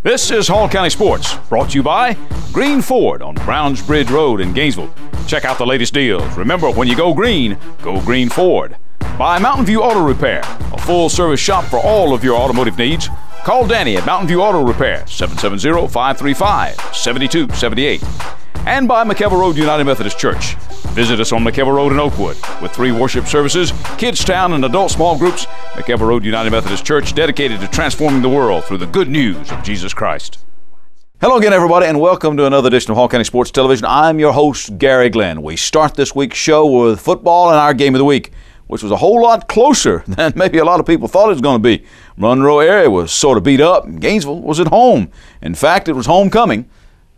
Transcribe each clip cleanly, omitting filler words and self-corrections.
This is Hall County Sports, brought to you by Green Ford on Browns Bridge Road in Gainesville. Check out the latest deals. Remember, when you go Green Ford. By Mountain View Auto Repair, a full-service shop for all of your automotive needs. Call Danny at Mountain View Auto Repair, 770-535-7278. And by McKelvey Road United Methodist Church. Visit us on McKelvey Road in Oakwood. With 3 worship services, Kids Town, and adult small groups, McKelvey Road United Methodist Church dedicated to transforming the world through the good news of Jesus Christ. Hello again, everybody, and welcome to another edition of Hall County Sports Television. I'm your host, Garry Glenn. We start this week's show with football and our game of the week, which was a whole lot closer than maybe a lot of people thought it was going to be. Monroe area was sort of beat up, and Gainesville was at home. In fact, it was homecoming,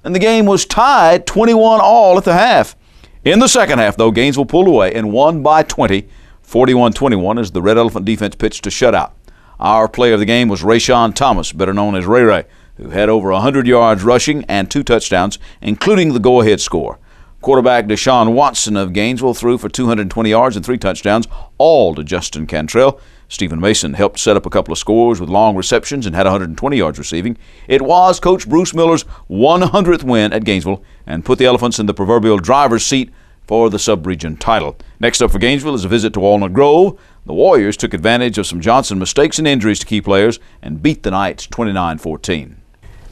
and the game was tied 21-all at the half. In the second half, though, Gainesville pulled away and won by 20, 41-21, as the Red Elephant defense pitched a shutout. Our player of the game was Rayshawn Thomas, better known as Ray Ray, who had over 100 yards rushing and 2 touchdowns, including the go-ahead score. Quarterback Deshaun Watson of Gainesville threw for 220 yards and 3 touchdowns, all to Justin Cantrell. Stephen Mason helped set up a couple of scores with long receptions and had 120 yards receiving. It was Coach Bruce Miller's 100th win at Gainesville and put the Elephants in the proverbial driver's seat for the sub-region title. Next up for Gainesville is a visit to Walnut Grove. The Warriors took advantage of some Johnson mistakes and injuries to key players and beat the Knights 29-14.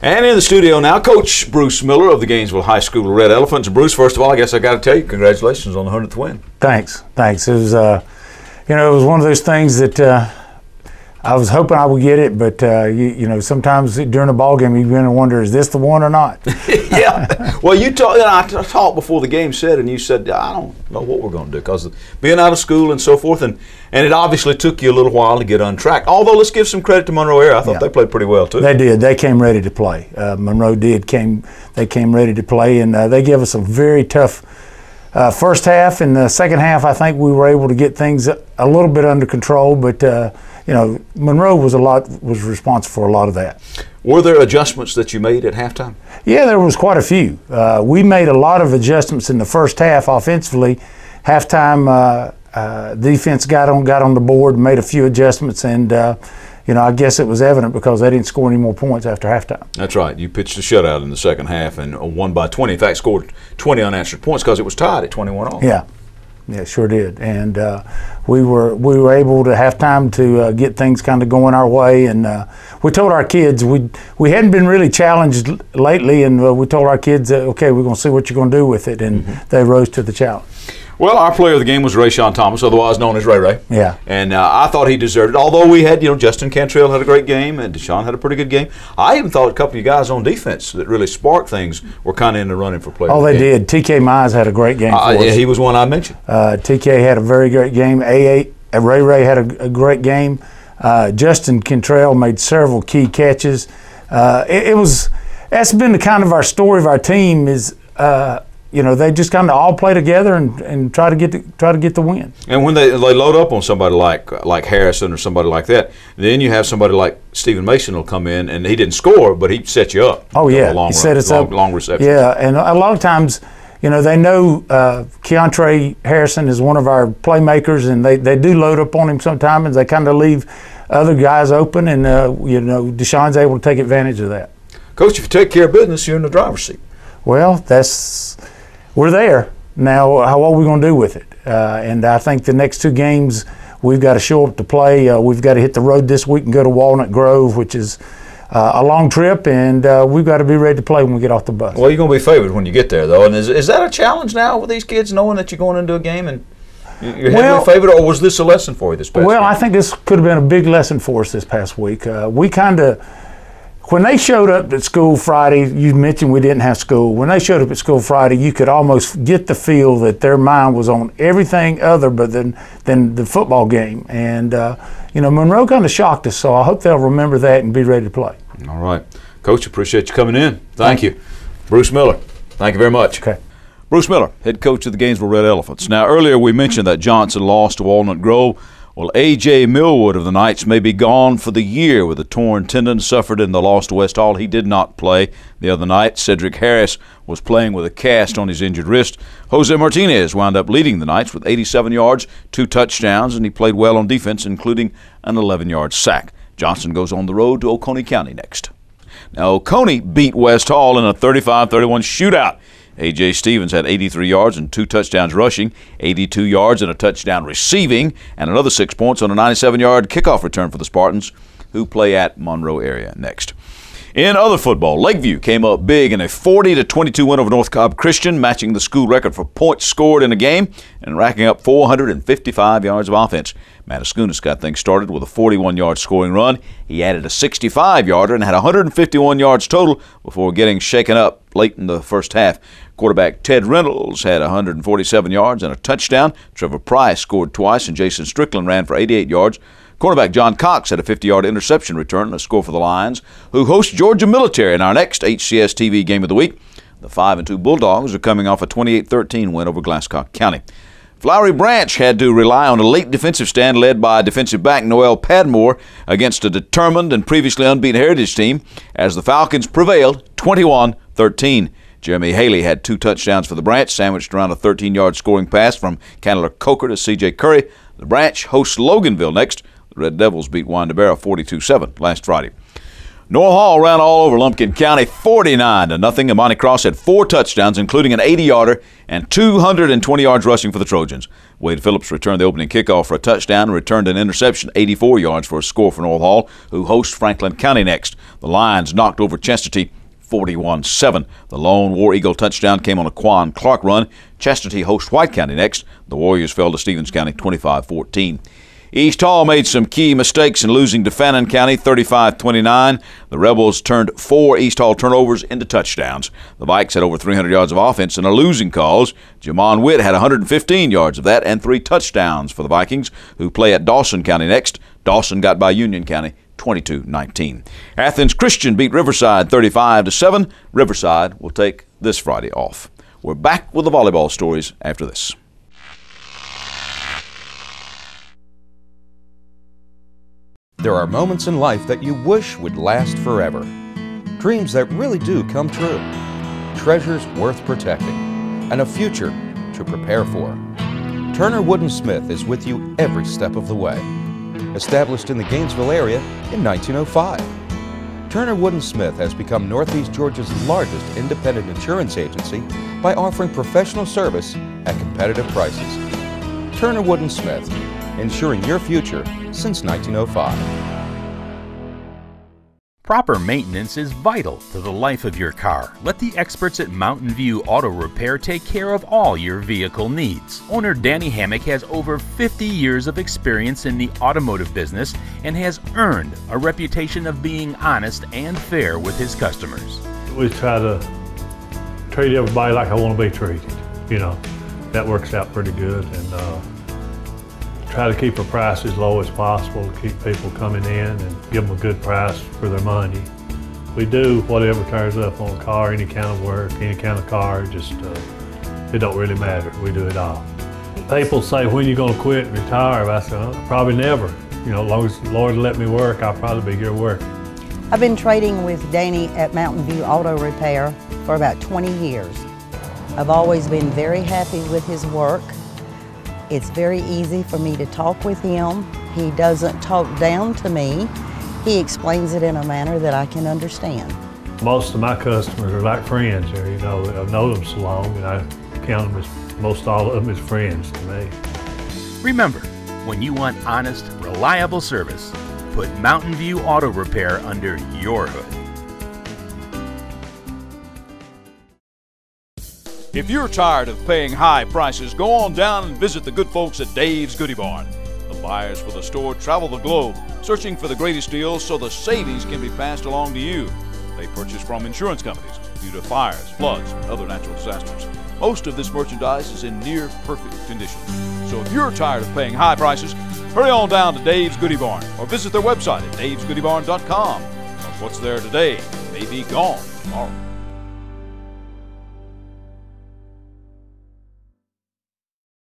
And in the studio now, Coach Bruce Miller of the Gainesville High School Red Elephants. Bruce, first of all, I guess I got to tell you, congratulations on the 100th win. Thanks. It was, it was one of those things that I was hoping I would get it, but sometimes during a ball game you begin to wonder, is this the one or not? Yeah. Well, I talked before the game said, and you said, I don't know what we're going to do because of being out of school and so forth, and it obviously took you a little while to get untracked. Although let's give some credit to Monroe area. I thought they played pretty well too. They did. They came ready to play. Monroe came ready to play, and they gave us a very tough first half. In the second half, I think we were able to get things a little bit under control, but Monroe was responsible for a lot of that. Were there adjustments that you made at halftime? Yeah, there was quite a few. We made a lot of adjustments in the first half offensively. Halftime, defense got on the board, made a few adjustments, and I guess it was evident because they didn't score any more points after halftime. That's right. You pitched a shutout in the second half and won by 20. In fact, scored 20 unanswered points because it was tied at 21-all. Yeah, sure did. And we were able to halftime to get things kind of going our way. And we told our kids we hadn't been really challenged lately, and we told our kids, okay, we're going to see what you're going to do with it, and they rose to the challenge. Well, our player of the game was Rayshawn Thomas, otherwise known as Ray Ray. Yeah. And I thought he deserved it. Although we had, Justin Cantrell had a great game, and Deshaun had a pretty good game. I even thought a couple of you guys on defense that really sparked things were kind of in the running for player. Oh, they did. TK Mize had a great game for us. Yeah, he was one I mentioned. TK had a very great game. Ray Ray had a great game. Justin Cantrell made several key catches. That's been the kind of our story of our team is. They just kind of all play together and try to get the win. And when they load up on somebody like Harrison or somebody like that, then you have somebody like Stephen Mason will come in, and he didn't score, but he set you up. Oh yeah, he set us up. Long reception. Yeah, and a lot of times, they know Keontre Harrison is one of our playmakers, and they do load up on him sometimes, and they kind of leave other guys open, and Deshaun's able to take advantage of that. Coach, if you take care of business, you're in the driver's seat. Well, we're there. Now, what are we going to do with it? And I think the next 2 games, we've got to show up to play. We've got to hit the road this week and go to Walnut Grove, which is a long trip, and we've got to be ready to play when we get off the bus. Well, you're going to be favored when you get there, though. And is that a challenge now with these kids, knowing that you're going into a game and you're heavily favored, or was this a lesson for you this past week? I think this could have been a big lesson for us this past week. When they showed up at school Friday, you mentioned we didn't have school. When they showed up at school Friday, you could almost get the feel that their mind was on everything other than the football game. And, Monroe kind of shocked us, so I hope they'll remember that and be ready to play. All right. Coach, appreciate you coming in. Thank you. Bruce Miller, thank you very much. Okay. Bruce Miller, head coach of the Gainesville Red Elephants. Now, earlier we mentioned that Johnson lost to Walnut Grove. Well, A.J. Millwood of the Knights may be gone for the year with a torn tendon suffered in the loss to West Hall. He did not play the other night. Cedric Harris was playing with a cast on his injured wrist. Jose Martinez wound up leading the Knights with 87 yards, 2 touchdowns, and he played well on defense, including an 11-yard sack. Johnson goes on the road to Oconee County next. Now, Oconee beat West Hall in a 35-31 shootout. A.J. Stevens had 83 yards and 2 touchdowns rushing, 82 yards and a touchdown receiving, and another 6 points on a 97-yard kickoff return for the Spartans, who play at Monroe area next. In other football, Lakeview came up big in a 40-22 win over North Cobb Christian, matching the school record for points scored in a game and racking up 455 yards of offense. Mataskunis got things started with a 41-yard scoring run. He added a 65-yarder and had 151 yards total before getting shaken up late in the first half. Quarterback Ted Reynolds had 147 yards and a touchdown. Trevor Price scored twice, and Jason Strickland ran for 88 yards. Cornerback John Cox had a 50-yard interception return and a score for the Lions, who host Georgia Military in our next HCS TV game of the week. The 5-2 Bulldogs are coming off a 28-13 win over Glasscock County. Flowery Branch had to rely on a late defensive stand led by defensive back Noel Padmore against a determined and previously unbeaten Heritage team as the Falcons prevailed 21-13. Jeremy Haley had 2 touchdowns for the Branch, sandwiched around a 13-yard scoring pass from Candler Coker to C.J. Curry. The Branch hosts Loganville next. The Red Devils beat Wyandotte 42-7 last Friday. North Hall ran all over Lumpkin County 49-0, and Monty Cross had 4 touchdowns, including an 80-yarder and 220 yards rushing for the Trojans. Wade Phillips returned the opening kickoff for a touchdown and returned an interception, 84 yards for a score for North Hall, who hosts Franklin County next. The Lions knocked over Chestatee 41-7. The lone War Eagle touchdown came on a Quan Clark run. Chestatee hosts White County next. The Warriors fell to Stevens County 25-14. East Hall made some key mistakes in losing to Fannin County 35-29. The Rebels turned 4 East Hall turnovers into touchdowns. The Vikes had over 300 yards of offense in a losing cause. Jamon Witt had 115 yards of that and 3 touchdowns for the Vikings, who play at Dawson County next. Dawson got by Union County 22-19. Athens Christian beat Riverside 35-7. Riverside will take this Friday off. We're back with the volleyball stories after this. There are moments in life that you wish would last forever. Dreams that really do come true. Treasures worth protecting. And a future to prepare for. Turner Wood & Smith is with you every step of the way. Established in the Gainesville area in 1905. Turner Wood & Smith has become Northeast Georgia's largest independent insurance agency by offering professional service at competitive prices. Turner Wood & Smith, insuring your future since 1905. Proper maintenance is vital to the life of your car. Let the experts at Mountain View Auto Repair take care of all your vehicle needs. Owner Danny Hammock has over 50 years of experience in the automotive business and has earned a reputation of being honest and fair with his customers. We try to treat everybody like I want to be treated. You know, that works out pretty good, and try to keep our price as low as possible to keep people coming in and give them a good price for their money. We do whatever turns up on a car, any kind of work, any kind of car, just it don't really matter. We do it all. People say, when you going to quit and retire? I say, probably never. You know, as long as the Lord let me work, I'll probably be here working. I've been trading with Danny at Mountain View Auto Repair for about 20 years. I've always been very happy with his work. It's very easy for me to talk with him. He doesn't talk down to me. He explains it in a manner that I can understand. Most of my customers are like friends here. You know, I've known them so long, and I count them as, most all of them as friends to me. Remember, when you want honest, reliable service, put Mountain View Auto Repair under your hood. If you're tired of paying high prices, go on down and visit the good folks at Dave's Goodie Barn. The buyers for the store travel the globe, searching for the greatest deals so the savings can be passed along to you. They purchase from insurance companies due to fires, floods, and other natural disasters. Most of this merchandise is in near perfect condition. So if you're tired of paying high prices, hurry on down to Dave's Goodie Barn or visit their website at davesgoodiebarn.com. What's there today may be gone tomorrow.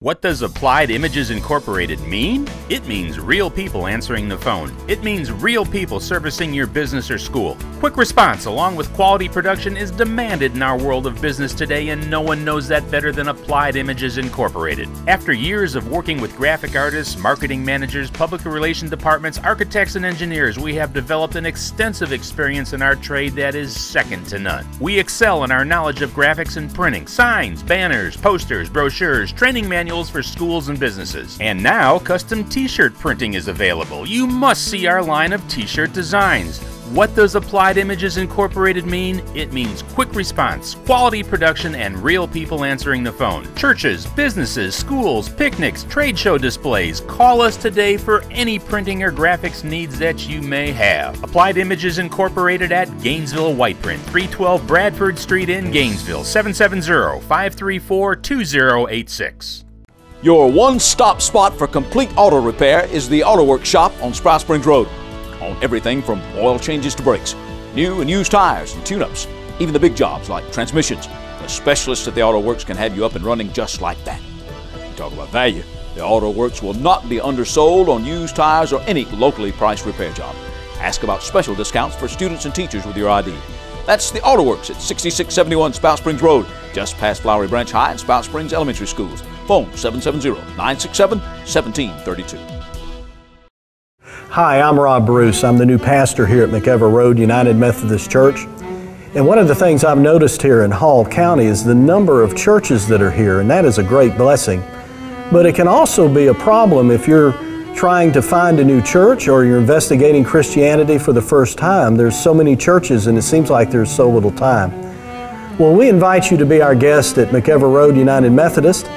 What does Applied Images Incorporated mean? It means real people answering the phone. It means real people servicing your business or school. Quick response along with quality production is demanded in our world of business today, and no one knows that better than Applied Images Incorporated. After years of working with graphic artists, marketing managers, public relations departments, architects, and engineers, we have developed an extensive experience in our trade that is second to none. We excel in our knowledge of graphics and printing, signs, banners, posters, brochures, training manuals for schools and businesses. And now, custom t-shirt printing is available. You must see our line of t-shirt designs. What does Applied Images Incorporated mean? It means quick response, quality production, and real people answering the phone. Churches, businesses, schools, picnics, trade show displays. Call us today for any printing or graphics needs that you may have. Applied Images Incorporated at Gainesville White Print, 312 Bradford Street in Gainesville, 770-534-2086. Your one-stop spot for complete auto repair is the Auto Works shop on Sprout Springs Road. On everything from oil changes to brakes, new and used tires and tune-ups, even the big jobs like transmissions. The specialists at the Auto Works can have you up and running just like that. You talk about value. The Auto Works will not be undersold on used tires or any locally priced repair job. Ask about special discounts for students and teachers with your ID. That's the Auto Works at 6671 Spout Springs Road, just past Flowery Branch High and Spout Springs Elementary Schools. Phone 770-967-1732. Hi, I'm Ruis. I'm the new pastor here at McEver Road United Methodist Church. And one of the things I've noticed here in Hall County is the number of churches that are here, and that is a great blessing. But it can also be a problem if you're trying to find a new church or you're investigating Christianity for the first time. There's so many churches and it seems like there's so little time. Well, we invite you to be our guest at McEver Road United Methodist.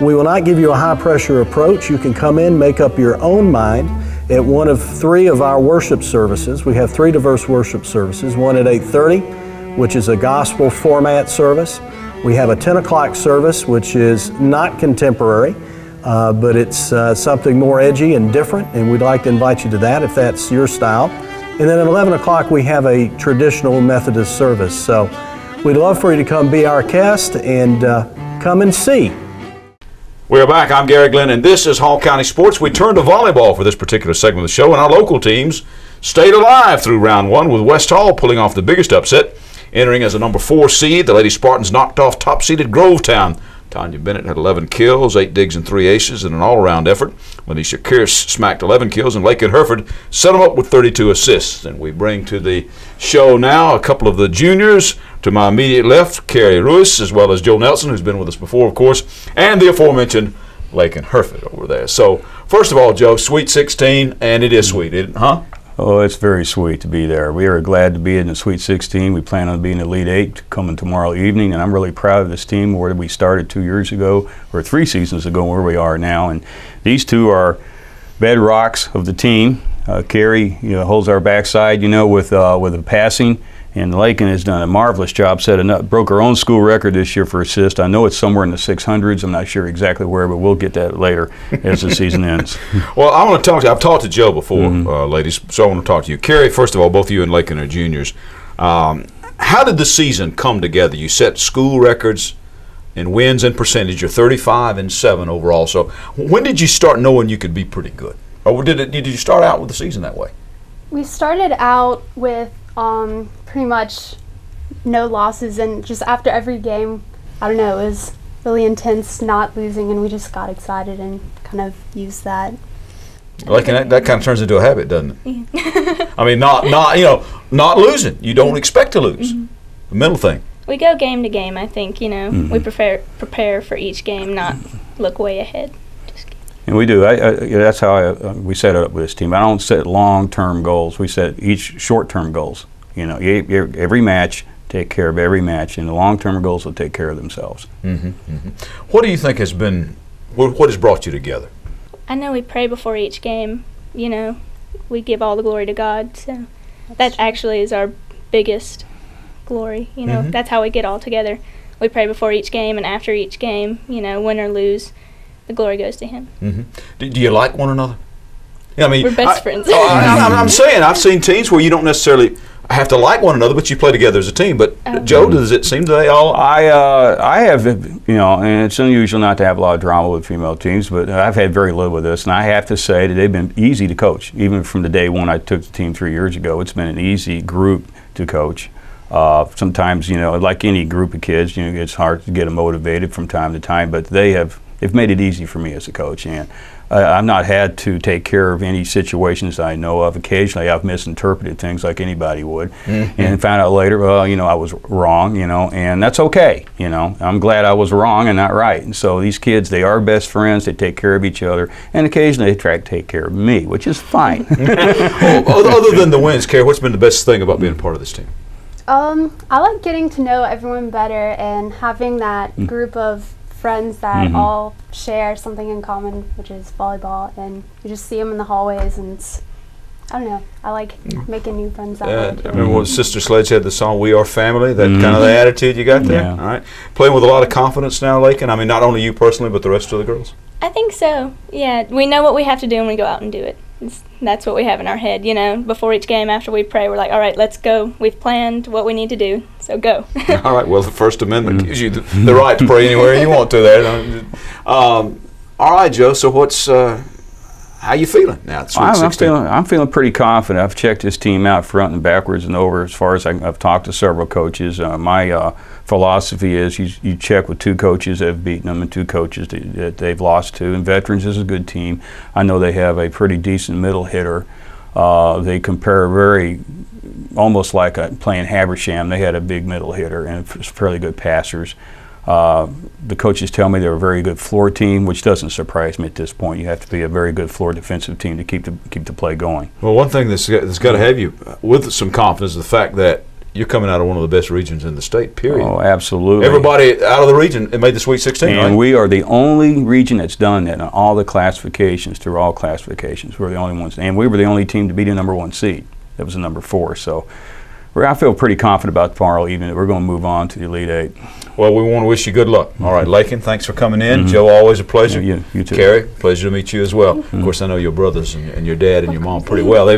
We will not give you a high-pressure approach. You can come in, make up your own mind at one of three of our worship services. We have three diverse worship services, one at 8:30, which is a gospel format service. We have a 10 o'clock service, which is not contemporary, but it's something more edgy and different, and we'd like to invite you to that if that's your style. And then at 11 o'clock, we have a traditional Methodist service. So we'd love for you to come be our guest and come and see. We're back. I'm Gary Glenn, and this is Hall County Sports. We turn to volleyball for this particular segment of the show, and our local teams stayed alive through round one with West Hall pulling off the biggest upset. Entering as a number 4 seed, the Lady Spartans knocked off top-seeded Grovetown. Tanya Bennett had 11 kills, 8 digs, and 3 aces in an all-around effort. Alicia Kearse smacked 11 kills, and Laykin Herford set them up with 32 assists. And we bring to the show now a couple of the juniors. To my immediate left, Carrie Ruis, as well as Joe Nelson, who's been with us before, of course, and the aforementioned Laykin Herford over there. So, first of all, Joe, Sweet 16, and it is sweet, isn't it? Huh? Oh, it's very sweet to be there. We are glad to be in the Sweet 16. We plan on being Elite 8 coming tomorrow evening, and I'm really proud of this team, where we started 2 years ago, or 3 seasons ago, where we are now. And these two are bedrocks of the team. Carrie, holds our backside, with the passing. And Laykin has done a marvelous job setting up. Broke her own school record this year for assists. I know it's somewhere in the 600s. I'm not sure exactly where, but we'll get that later as the season ends. Well, I want to talk to you. I've talked to Joe before, ladies, so I want to talk to you. Carrie, first of all, both you and Laykin are juniors. How did the season come together? You set school records in wins and percentage. You're 35-7 overall. So when did you start knowing you could be pretty good? Or did you start out with the season that way? We started out with pretty much no losses, and just after every game, I don't know, it was really intense not losing, and we just got excited and kind of used that. Like that kind of turns into a habit, doesn't it? I mean, not losing. You don't expect to lose. The mental thing. We go game to game, I think, we prepare for each game, not look way ahead. And we do. That's how we set it up with this team. I don't set long-term goals. We set each short-term goals. Every match, take care of every match, and the long-term goals will take care of themselves. What do you think has been, what has brought you together? I know we pray before each game. We give all the glory to God. So that actually is our biggest glory. That's how we get all together. We pray before each game and after each game, win or lose. The glory goes to Him. Do you like one another? We're best friends. I'm saying, I've seen teams where you don't necessarily have to like one another, but you play together as a team. But Joe, does it seem they all? I have, and it's unusual not to have a lot of drama with female teams, but I've had very little with this, and I have to say that they've been easy to coach. Even from the day when I took the team 3 years ago, it's been an easy group to coach. Sometimes, like any group of kids, it's hard to get them motivated from time to time, but they've made it easy for me as a coach, and I've not had to take care of any situations I know of. Occasionally I've misinterpreted things like anybody would, and found out later, well, I was wrong, and that's okay. I'm glad I was wrong and not right. And so these kids, they are best friends, they take care of each other, and occasionally they try to take care of me, which is fine. Other than the wins, Carrie, what's been the best thing about being part of this team? I like getting to know everyone better and having that group of friends that all share something in common, which is volleyball, and you just see them in the hallways, and I don't know, I like making new friends that way. I remember when Sister Sledge had the song "We Are Family," that kind of the attitude you got there. All right, playing with a lot of confidence now, Laykin. I mean, not only you personally, but the rest of the girls. I think so. Yeah, we know what we have to do and we go out and do it. That's what we have in our head, Before each game, after we pray, we're like, all right, let's go. We've planned what we need to do, so go. All right, well, the First Amendment gives you the right to pray anywhere you want to there. All right, Joe, so how you feeling now? I'm feeling pretty confident. I've checked this team out front and backwards and over as far as I've talked to several coaches. My philosophy is you check with 2 coaches that have beaten them and 2 coaches that they've lost to. And Veterans is a good team. I know they have a pretty decent middle hitter. They compare almost like playing Habersham. They had a big middle hitter and fairly good passers. The coaches tell me they're a very good floor team, which doesn't surprise me at this point. You have to be a very good floor defensive team to keep the play going. Well, one thing that's got to have you with some confidence is the fact that you're coming out of one of the best regions in the state, period. Oh, absolutely. Everybody out of the region made the Sweet 16, and right? We are the only region that's done that in all the classifications, through all classifications. We're the only ones. And we were the only team to beat a #1 seed. That was a number 4. So I feel pretty confident about tomorrow evening that we're going to move on to the Elite 8. Well, we want to wish you good luck. All right, Laykin, thanks for coming in. Joe, always a pleasure. Yeah, you too. Carrie, pleasure to meet you as well. Of course, I know your brothers and your dad and your mom pretty well.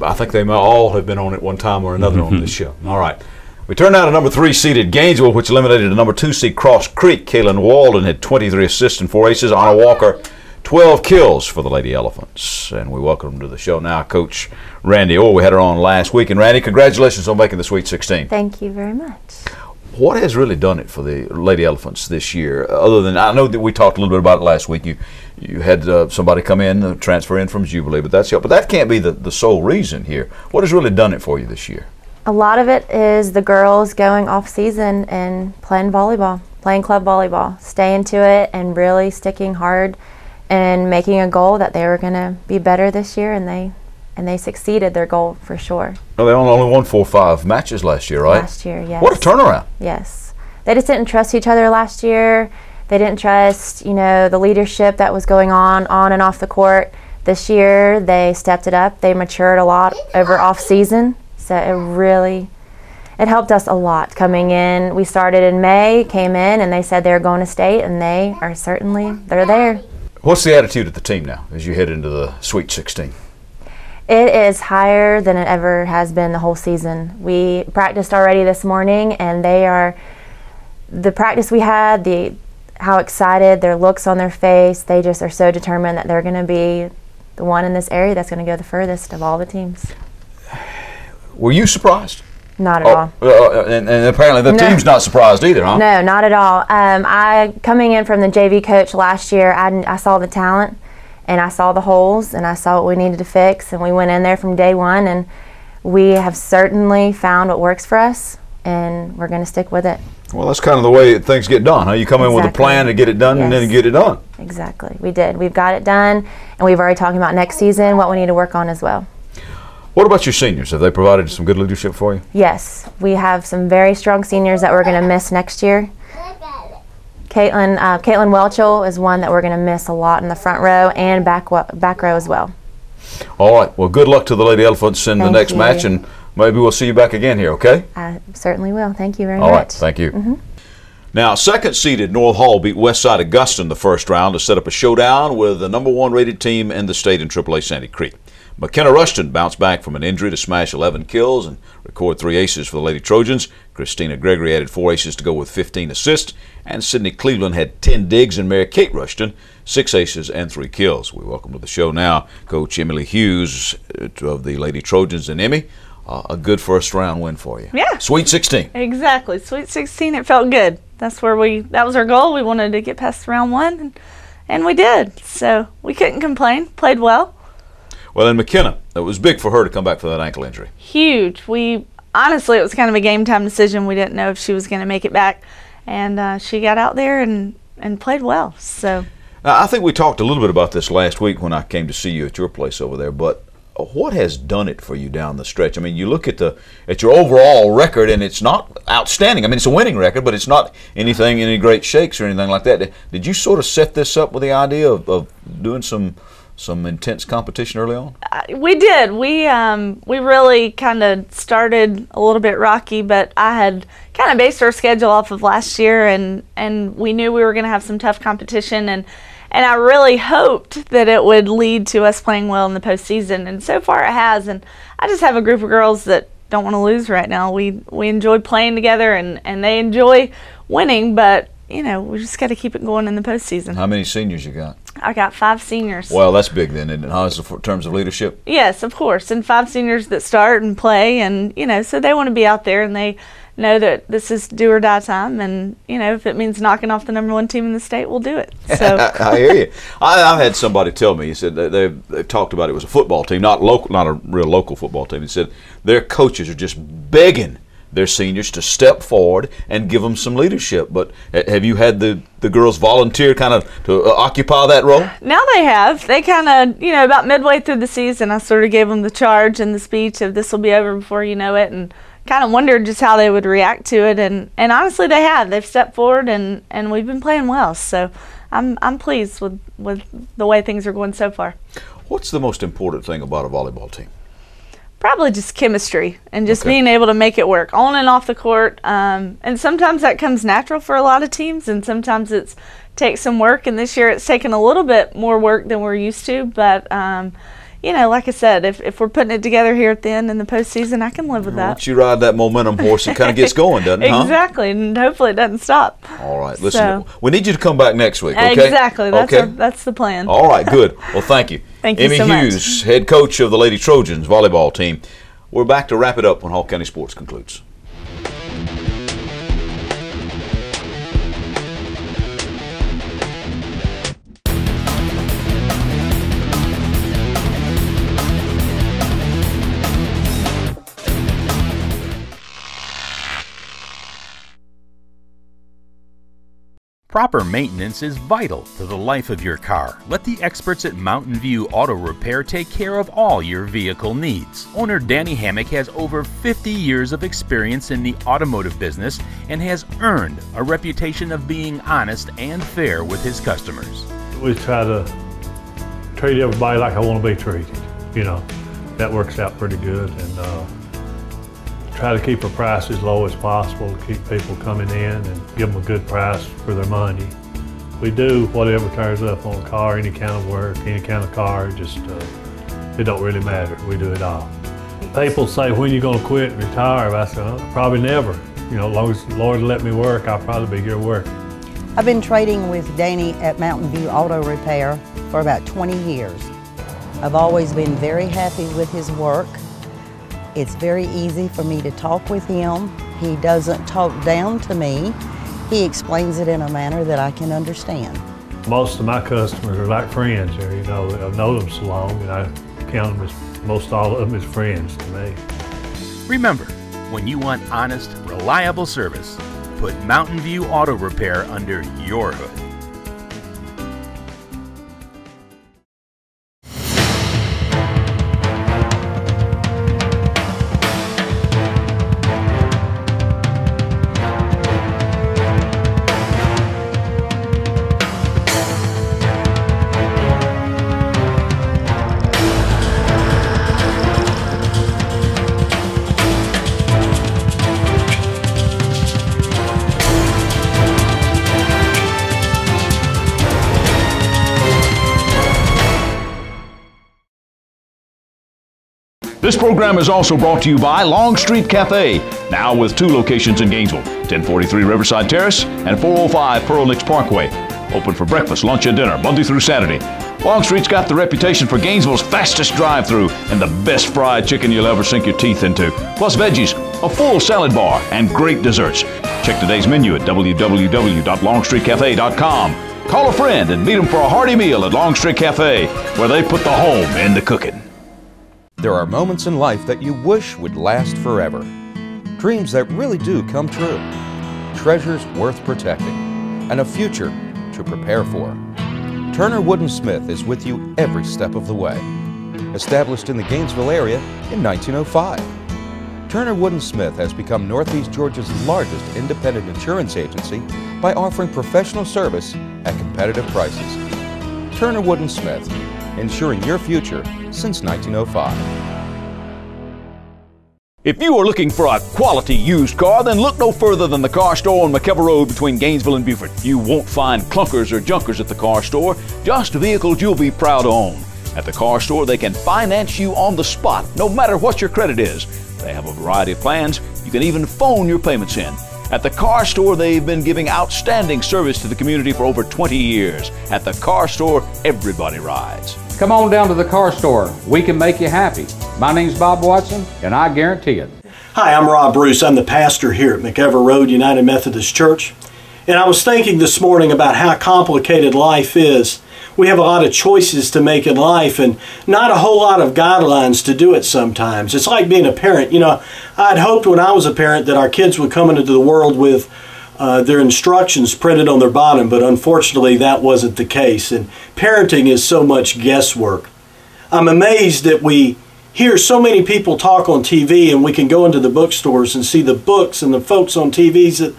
I think they all have been on at one time or another on this show. All right. We turn now to number 3 seeded Gainesville, which eliminated the number 2 seed Cross Creek. Kaylin Walden had 23 assists and 4 aces. Anna Walker, 12 kills for the Lady Elephants. And we welcome them to the show now, Coach Randi. We had her on last week. And Randi, congratulations on making the Sweet 16. Thank you very much. What has really done it for the Lady Elephants this year? Other than, I know that we talked a little bit about it last week. You had somebody come in, transfer in from Jubilee, but that can't be the sole reason here. What has really done it for you this year? A lot of it is the girls going off season and playing volleyball, playing club volleyball, staying to it and really sticking hard and making a goal that they were going to be better this year, and they succeeded their goal for sure. Well, they only won 4 or 5 matches last year, right? Last year, yes. What a turnaround. Yes. They just didn't trust each other last year. They didn't trust, the leadership that was going on and off the court. This year, they stepped it up. They matured a lot over off season. So it helped us a lot coming in. We started in May, came in, and they said they were going to state, and they're there. What's the attitude of the team now as you head into the Sweet 16? It is higher than it ever has been the whole season. We practiced already this morning, and the practice we had, how excited, their looks on their face, they just are so determined that they're going to be the one in this area that's going to go the furthest of all the teams. Were you surprised? Not at all. And apparently the team's not surprised either, huh? No, not at all. Coming in from the JV coach last year, I saw the talent, and I saw the holes, and I saw what we needed to fix, and we went in there from day one, and we have certainly found what works for us, and we're going to stick with it. Well, that's kind of the way things get done, huh? You come in with a plan to get it done, and then get it done. Exactly. We did. We've got it done, and we've already talked about next season, what we need to work on as well. What about your seniors? Have they provided some good leadership for you? Yes. We have some very strong seniors that we're going to miss next year. Caitlin Welchel is one that we're going to miss a lot in the front row and back row as well. All right. Well, good luck to the Lady Elephants in the next match, and maybe we'll see you back again here, okay? I certainly will. Thank you very much. All right. Thank you. Now, second-seeded North Hall beat Westside Augusta in the first round to set up a showdown with the #1 rated team in the state in AAA Sandy Creek. McKenna Rushton bounced back from an injury to smash 11 kills and record 3 aces for the Lady Trojans. Christina Gregory added 4 aces to go with 15 assists. And Sydney Cleveland had 10 digs, and Mary Kate Rushton 6 aces and 3 kills. We welcome to the show now Coach Emily Hughes of the Lady Trojans. And Emmy, a good first round win for you. Yeah. Sweet 16. Exactly. Sweet 16, it felt good. That was our goal. We wanted to get past round 1, and we did. So we couldn't complain. Played well. Well, and McKenna, it was big for her to come back for that ankle injury. Huge. Honestly, it was kind of a game time decision. We didn't know if she was going to make it back, and she got out there and played well. So now, I think we talked a little bit about this last week when I came to see you at your place over there, but what has done it for you down the stretch? I mean, you look at your overall record, and it's not outstanding. I mean, it's a winning record, but it's not any great shakes or anything like that. Did you sort of set this up with the idea of doing some intense competition early on? We did. We really kind of started a little bit rocky, but I had kind of based our schedule off of last year, and we knew we were going to have some tough competition, and I really hoped that it would lead to us playing well in the postseason, and so far it has. And I just have a group of girls that don't want to lose right now. We enjoy playing together, and they enjoy winning, but we just got to keep it going in the postseason. How many seniors you got? I got 5 seniors. Well, that's big then, isn't it? How is it in terms of leadership? Yes, of course, and 5 seniors that start and play, and so they want to be out there, and they know that this is do or die time, and if it means knocking off the #1 team in the state, we'll do it. So I hear you. I've had somebody tell me, he said that they've talked about it was a football team, not a real local football team. He said their coaches are just begging their seniors to step forward and give them some leadership. But have you had the girls volunteer kind of to occupy that role? Now they have. They kind of, about midway through the season, I sort of gave them the charge and the speech of this will be over before you know it, and kind of wondered just how they would react to it. And honestly, they have. They've stepped forward, and we've been playing well. So I'm pleased with the way things are going so far. What's the most important thing about a volleyball team? Probably just chemistry and just being able to make it work on and off the court. And sometimes that comes natural for a lot of teams, and sometimes it takes some work. And this year it's taken a little bit more work than we're used to. But, like I said, if we're putting it together here at the end in the postseason, I can live with that. Once you ride that momentum horse, it kind of gets going, doesn't it? Exactly, and hopefully it doesn't stop. All right, listen, we need you to come back next week, okay? Exactly, that's the plan. All right, good. Well, thank you. Thank you so much. Emmy Hughes, head coach of the Lady Trojans volleyball team. We're back to wrap it up when Hall County Sports concludes. Proper maintenance is vital to the life of your car. Let the experts at Mountain View Auto Repair take care of all your vehicle needs. Owner Danny Hammock has over 50 years of experience in the automotive business and has earned a reputation of being honest and fair with his customers. We try to treat everybody like I want to be treated. That works out pretty good, and try to keep our price as low as possible to keep people coming in and give them a good price for their money. We do whatever turns up on a car, any kind of work, any kind of car, it don't really matter. We do it all. People say, when you going to quit and retire? I said, probably never. As long as the Lord let me work, I'll probably be here working. I've been trading with Danny at Mountain View Auto Repair for about 20 years. I've always been very happy with his work. It's very easy for me to talk with him. He doesn't talk down to me. He explains it in a manner that I can understand. Most of my customers are like friends here. I've known them so long, and I count them as, most all of them as friends to me. Remember, when you want honest, reliable service, put Mountain View Auto Repair under your hood. This program is also brought to you by Longstreet Cafe, now with 2 locations in Gainesville, 1043 Riverside Terrace and 405 Pearl Nicks Parkway. Open for breakfast, lunch, and dinner, Monday through Saturday. Longstreet's got the reputation for Gainesville's fastest drive-thru and the best fried chicken you'll ever sink your teeth into. Plus veggies, a full salad bar, and great desserts. Check today's menu at www.longstreetcafe.com. Call a friend and meet them for a hearty meal at Longstreet Cafe, where they put the home in the cooking. There are moments in life that you wish would last forever. Dreams that really do come true. Treasures worth protecting. And a future to prepare for. Turner Wood & Smith is with you every step of the way. Established in the Gainesville area in 1905. Turner Wood & Smith has become Northeast Georgia's largest independent insurance agency by offering professional service at competitive prices. Turner Wood & Smith, insuring your future since 1905. If you are looking for a quality used car, then look no further than the car store on McKellar Road between Gainesville and Beaufort. You won't find clunkers or junkers at the car store, just vehicles you'll be proud to own. At the car store, they can finance you on the spot, no matter what your credit is. They have a variety of plans. You can even phone your payments in. At the car store, they've been giving outstanding service to the community for over 20 years. At the car store, everybody rides. Come on down to the car store. We can make you happy. My name's Bob Watson, and I guarantee it. Hi, I'm Rob Ruis. I'm the pastor here at McEver Road United Methodist Church. And I was thinking this morning about how complicated life is. We have a lot of choices to make in life and not a whole lot of guidelines to do it sometimes. It's like being a parent. You know, I'd hoped when I was a parent that our kids would come into the world with their instructions printed on their bottom, but unfortunately that wasn't the case. And parenting is so much guesswork. I'm amazed that we hear so many people talk on TV, and we can go into the bookstores and see the books and the folks on TVs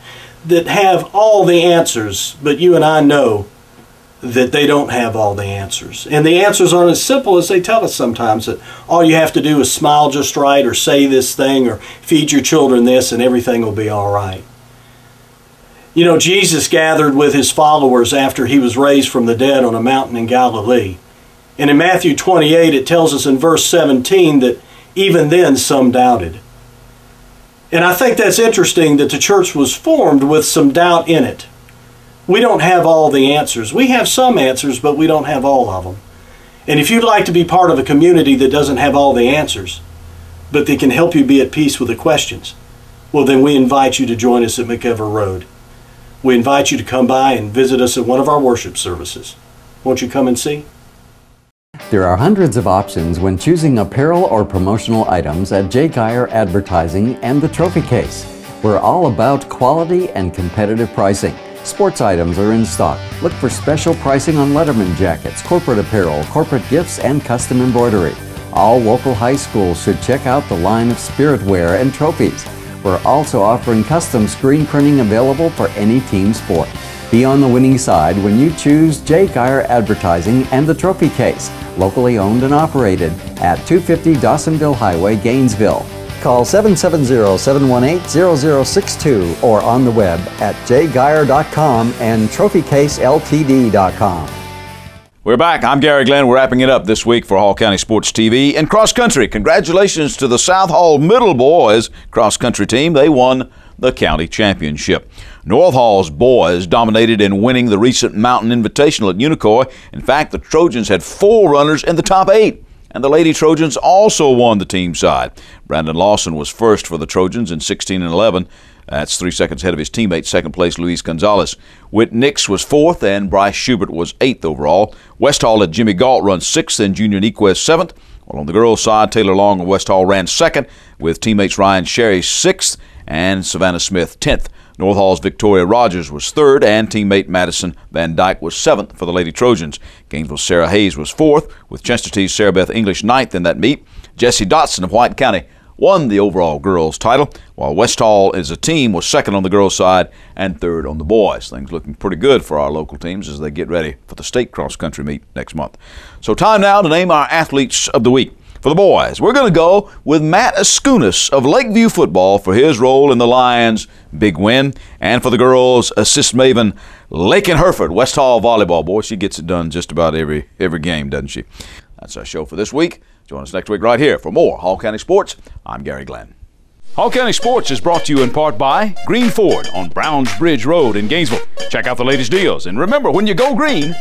that have all the answers, but you and I know that they don't have all the answers. And the answers aren't as simple as they tell us sometimes, that all you have to do is smile just right, or say this thing, or feed your children this, and everything will be all right. You know, Jesus gathered with his followers after he was raised from the dead on a mountain in Galilee. And in Matthew 28, it tells us in verse 17 that even then some doubted. And I think that's interesting that the church was formed with some doubt in it. We don't have all the answers. We have some answers, but we don't have all of them. And if you'd like to be part of a community that doesn't have all the answers, but that can help you be at peace with the questions, well, then we invite you to join us at McEver Road. We invite you to come by and visit us at one of our worship services. Won't you come and see? There are hundreds of options when choosing apparel or promotional items at J. Geyer Advertising and the Trophy Case. We're all about quality and competitive pricing. Sports items are in stock. Look for special pricing on Letterman jackets, corporate apparel, corporate gifts, and custom embroidery. All local high schools should check out the line of spirit wear and trophies. We're also offering custom screen printing available for any team sport. Be on the winning side when you choose J. Geyer Advertising and the Trophy Case, locally owned and operated at 250 Dawsonville Highway, Gainesville. Call 770-718-0062 or on the web at jgeyer.com and trophycaseltd.com. We're back. I'm Gary Glenn. We're wrapping it up this week for Hall County Sports TV. And cross country, congratulations to the South Hall Middle Boys cross country team. They won the county championship. North Hall's boys dominated in winning the recent Mountain Invitational at Unicoi. In fact, the Trojans had 4 runners in the top 8. And the Lady Trojans also won the team side. Brandon Lawson was first for the Trojans in 16 and 11. That's 3 seconds ahead of his teammate, second place Luis Gonzalez. Whit Nix was 4th, and Bryce Schubert was 8th overall. West Hall had Jimmy Galt run 6th and Junior Nequez 7th. While on the girls' side, Taylor Long of West Hall ran 2nd, with teammates Ryan Sherry 6th and Savannah Smith 10th. North Hall's Victoria Rogers was 3rd, and teammate Madison Van Dyke was 7th for the Lady Trojans. Gainesville's Sarah Hayes was 4th, with Chesterton's Sarah Beth English 9th in that meet. Jessie Dotson of White County won the overall girls' title, while West Hall as a team was 2nd on the girls' side and 3rd on the boys. Things looking pretty good for our local teams as they get ready for the state cross-country meet next month. So time now to name our athletes of the week. For the boys, we're going to go with Matt Askunis of Lakeview Football for his role in the Lions' big win. And for the girls, assist maven Laykin Herford, West Hall Volleyball. Boy, she gets it done just about every game, doesn't she? That's our show for this week. Join us next week right here for more Hall County Sports. I'm Gary Glenn. Hall County Sports is brought to you in part by Green Ford on Browns Bridge Road in Gainesville. Check out the latest deals. And remember, when you go green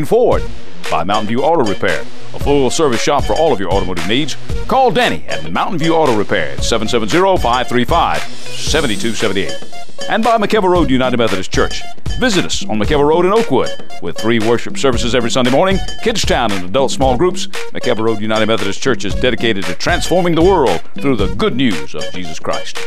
Ford. By Mountain View Auto Repair, a full-service shop for all of your automotive needs. Call Danny at Mountain View Auto Repair at 770-535-7278. And by McKelvey Road United Methodist Church. Visit us on McKelvey Road in Oakwood with 3 worship services every Sunday morning, Kids Town and adult small groups. McKelvey Road United Methodist Church is dedicated to transforming the world through the good news of Jesus Christ.